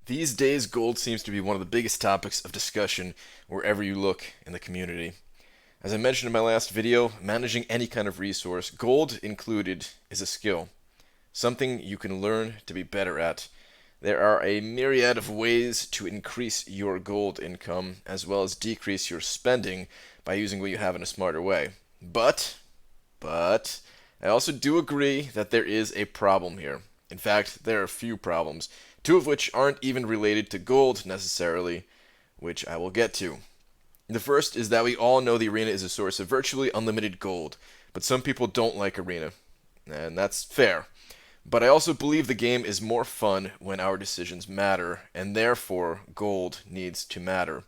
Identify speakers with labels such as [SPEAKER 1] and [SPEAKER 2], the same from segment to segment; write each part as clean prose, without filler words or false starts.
[SPEAKER 1] These days, gold seems to be one of the biggest topics of discussion wherever you look in the community. As I mentioned in my last video, managing any kind of resource, gold included, is a skill. Something you can learn to be better at. There are a myriad of ways to increase your gold income, as well as decrease your spending by using what you have in a smarter way. But, I also do agree that there is a problem here. In fact, there are a few problems, two of which aren't even related to gold necessarily, which I will get to. The first is that we all know the arena is a source of virtually unlimited gold, but some people don't like arena, and that's fair. But I also believe the game is more fun when our decisions matter, and therefore gold needs to matter.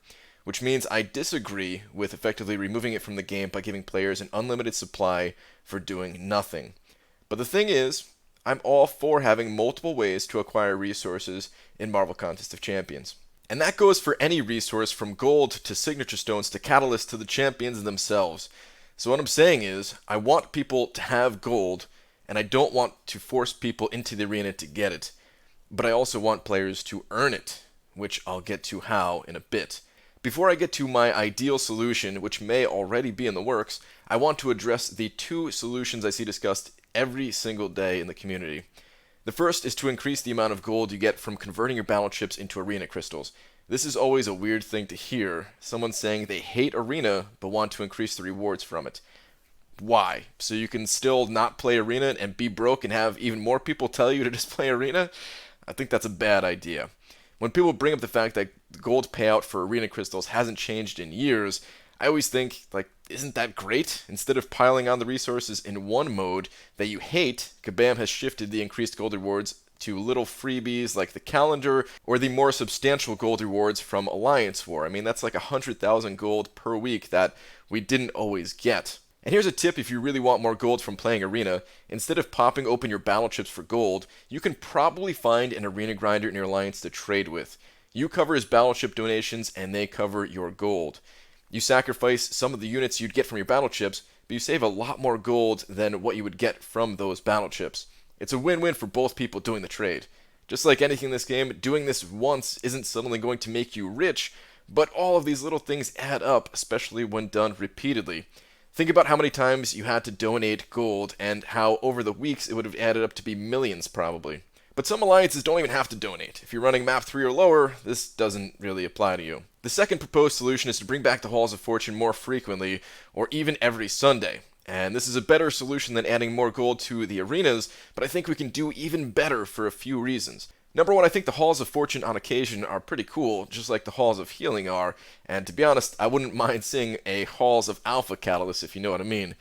[SPEAKER 1] Which means I disagree with effectively removing it from the game by giving players an unlimited supply for doing nothing. But the thing is, I'm all for having multiple ways to acquire resources in Marvel Contest of Champions. And that goes for any resource from gold to signature stones to catalysts to the champions themselves. So what I'm saying is, I want people to have gold, and I don't want to force people into the arena to get it. But I also want players to earn it, which I'll get to how in a bit. Before I get to my ideal solution, which may already be in the works, I want to address the two solutions I see discussed every single day in the community. The first is to increase the amount of gold you get from converting your battle chips into arena crystals. This is always a weird thing to hear, someone saying they hate arena but want to increase the rewards from it. Why? So you can still not play arena and be broke and have even more people tell you to just play arena? I think that's a bad idea. When people bring up the fact that the gold payout for arena crystals hasn't changed in years, I always think, isn't that great? Instead of piling on the resources in one mode that you hate, Kabam has shifted the increased gold rewards to little freebies like the calendar or the more substantial gold rewards from Alliance War. I mean, that's like 100,000 gold per week that we didn't always get. And here's a tip if you really want more gold from playing Arena. Instead of popping open your battle chips for gold, you can probably find an Arena grinder in your alliance to trade with. You cover his battle chip donations, and they cover your gold. You sacrifice some of the units you'd get from your battle chips, but you save a lot more gold than what you would get from those battle chips. It's a win-win for both people doing the trade. Just like anything in this game, doing this once isn't suddenly going to make you rich, but all of these little things add up, especially when done repeatedly. Think about how many times you had to donate gold and how over the weeks it would have added up to be millions probably. But some alliances don't even have to donate. If you're running map 3 or lower, this doesn't really apply to you. The second proposed solution is to bring back the Halls of Fortune more frequently, or even every Sunday. And this is a better solution than adding more gold to the arenas, but I think we can do even better for a few reasons. Number one, I think the Halls of Fortune on occasion are pretty cool, just like the Halls of Healing are, and to be honest, I wouldn't mind seeing a Halls of Alpha Catalyst if you know what I mean.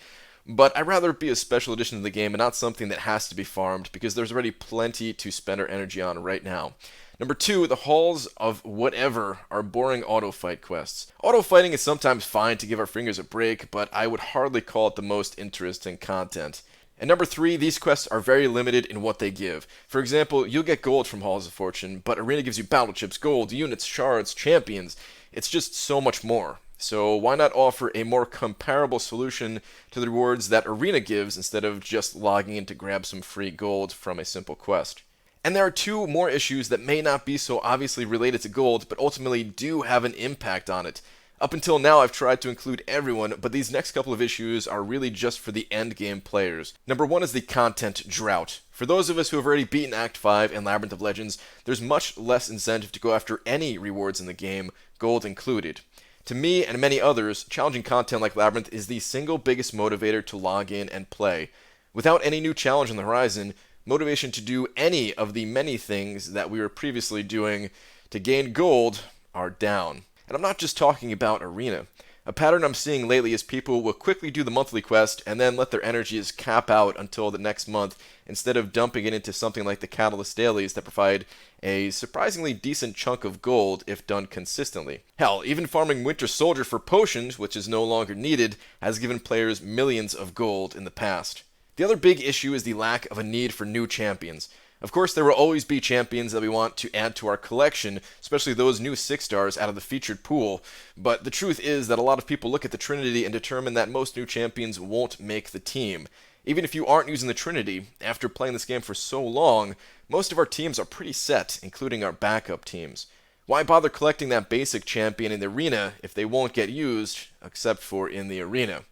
[SPEAKER 1] But I'd rather it be a special addition to the game and not something that has to be farmed, because there's already plenty to spend our energy on right now. Number two, the Halls of Whatever are boring auto-fight quests. Auto-fighting is sometimes fine to give our fingers a break, but I would hardly call it the most interesting content. And number three, these quests are very limited in what they give. For example, you'll get gold from Halls of Fortune, but Arena gives you battle chips, gold, units, shards, champions. It's just so much more. So why not offer a more comparable solution to the rewards that Arena gives instead of just logging in to grab some free gold from a simple quest? And there are two more issues that may not be so obviously related to gold, but ultimately do have an impact on it. Up until now, I've tried to include everyone, but these next couple of issues are really just for the endgame players. Number one is the content drought. For those of us who have already beaten Act 5 and Labyrinth of Legends, there's much less incentive to go after any rewards in the game, gold included. To me and many others, challenging content like Labyrinth is the single biggest motivator to log in and play. Without any new challenge on the horizon, motivation to do any of the many things that we were previously doing to gain gold are down. And I'm not just talking about Arena. A pattern I'm seeing lately is people will quickly do the monthly quest and then let their energies cap out until the next month instead of dumping it into something like the Catalyst Dailies that provide a surprisingly decent chunk of gold if done consistently. Hell, even farming Winter Soldier for potions, which is no longer needed, has given players millions of gold in the past. The other big issue is the lack of a need for new champions. Of course, there will always be champions that we want to add to our collection, especially those new 6-stars out of the featured pool, but the truth is that a lot of people look at the Trinity and determine that most new champions won't make the team. Even if you aren't using the Trinity, after playing this game for so long, most of our teams are pretty set, including our backup teams. Why bother collecting that basic champion in the arena if they won't get used, except for in the arena?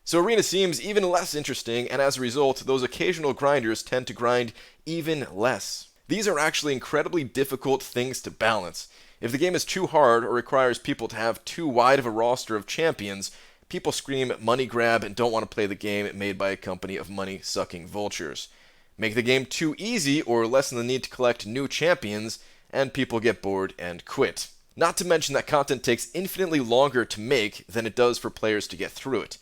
[SPEAKER 1] So arena seems even less interesting, and as a result, those occasional grinders tend to grind even less. These are actually incredibly difficult things to balance. If the game is too hard or requires people to have too wide of a roster of champions, people scream money grab and don't want to play the game made by a company of money-sucking vultures. Make the game too easy or lessen the need to collect new champions, and people get bored and quit. Not to mention that content takes infinitely longer to make than it does for players to get through it.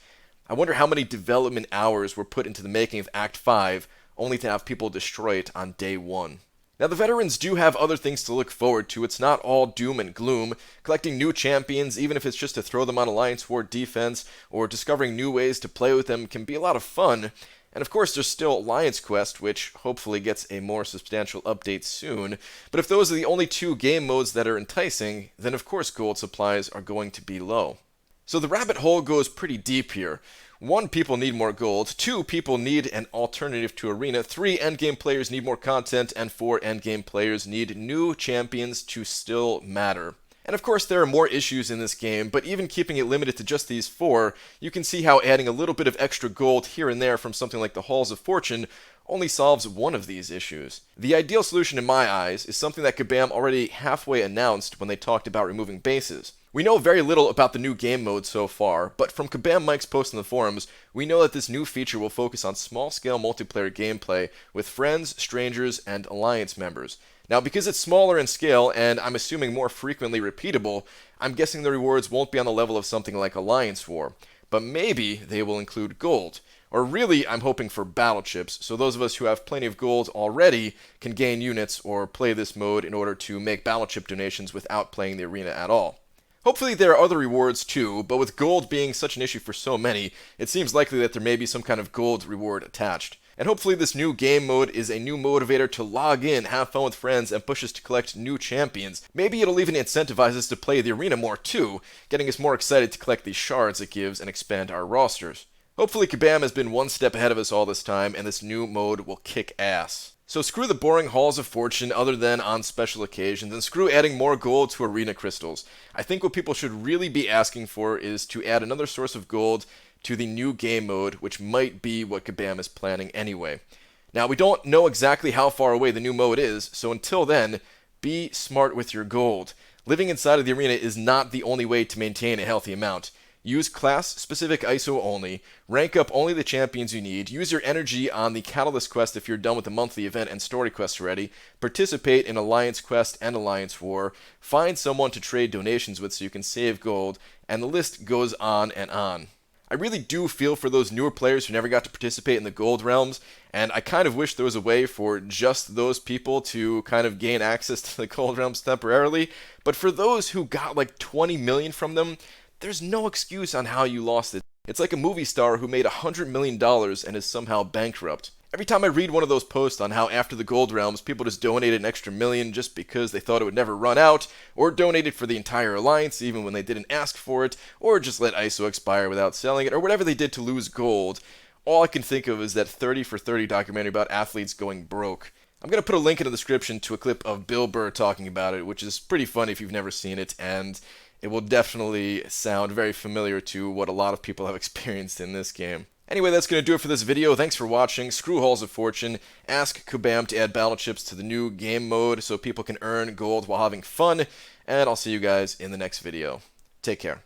[SPEAKER 1] I wonder how many development hours were put into the making of Act 5, only to have people destroy it on day 1. Now, the veterans do have other things to look forward to. It's not all doom and gloom. Collecting new champions, even if it's just to throw them on Alliance War defense, or discovering new ways to play with them, can be a lot of fun. And of course, there's still Alliance Quest, which hopefully gets a more substantial update soon. But if those are the only 2 game modes that are enticing, then of course gold supplies are going to be low. So the rabbit hole goes pretty deep here. 1, people need more gold. 2, people need an alternative to Arena. 3, endgame players need more content. And 4, endgame players need new champions to still matter. And of course there are more issues in this game, but even keeping it limited to just these 4, you can see how adding a little bit of extra gold here and there from something like the Halls of Fortune only solves one of these issues. The ideal solution in my eyes is something that Kabam already halfway announced when they talked about removing bases. We know very little about the new game mode so far, but from Kabam Mike's post in the forums, we know that this new feature will focus on small-scale multiplayer gameplay with friends, strangers, and alliance members. Now, because it's smaller in scale, and I'm assuming more frequently repeatable, I'm guessing the rewards won't be on the level of something like Alliance War. But maybe they will include gold. Or really, I'm hoping for battle chips, so those of us who have plenty of gold already can gain units or play this mode in order to make battle chip donations without playing the arena at all. Hopefully there are other rewards too, but with gold being such an issue for so many, it seems likely that there may be some kind of gold reward attached. And hopefully this new game mode is a new motivator to log in, have fun with friends, and push us to collect new champions. Maybe it'll even incentivize us to play the arena more too, getting us more excited to collect these shards it gives and expand our rosters. Hopefully Kabam has been one step ahead of us all this time, and this new mode will kick ass. So screw the boring Halls of Fortune other than on special occasions, and screw adding more gold to arena crystals. I think what people should really be asking for is to add another source of gold to the new game mode, which might be what Kabam is planning anyway. Now, we don't know exactly how far away the new mode is, so until then, be smart with your gold. Living inside of the arena is not the only way to maintain a healthy amount. Use class-specific ISO only, rank up only the champions you need, use your energy on the Catalyst quest if you're done with the monthly event and story quests already, participate in Alliance Quest and Alliance War, find someone to trade donations with so you can save gold, and the list goes on and on. I really do feel for those newer players who never got to participate in the gold realms, and I kind of wish there was a way for just those people to kind of gain access to the gold realms temporarily, but for those who got like 20 million from them, there's no excuse on how you lost it. It's like a movie star who made $100 million and is somehow bankrupt. Every time I read one of those posts on how after the Gold Realms, people just donated an extra million just because they thought it would never run out, or donated for the entire alliance even when they didn't ask for it, or just let ISO expire without selling it, or whatever they did to lose gold, all I can think of is that 30 for 30 documentary about athletes going broke. I'm going to put a link in the description to a clip of Bill Burr talking about it, which is pretty funny if you've never seen it, and it will definitely sound very familiar to what a lot of people have experienced in this game. Anyway, that's going to do it for this video. Thanks for watching. Screw Halls of Fortune. Ask Kabam to add battle chips to the new game mode so people can earn gold while having fun. And I'll see you guys in the next video. Take care.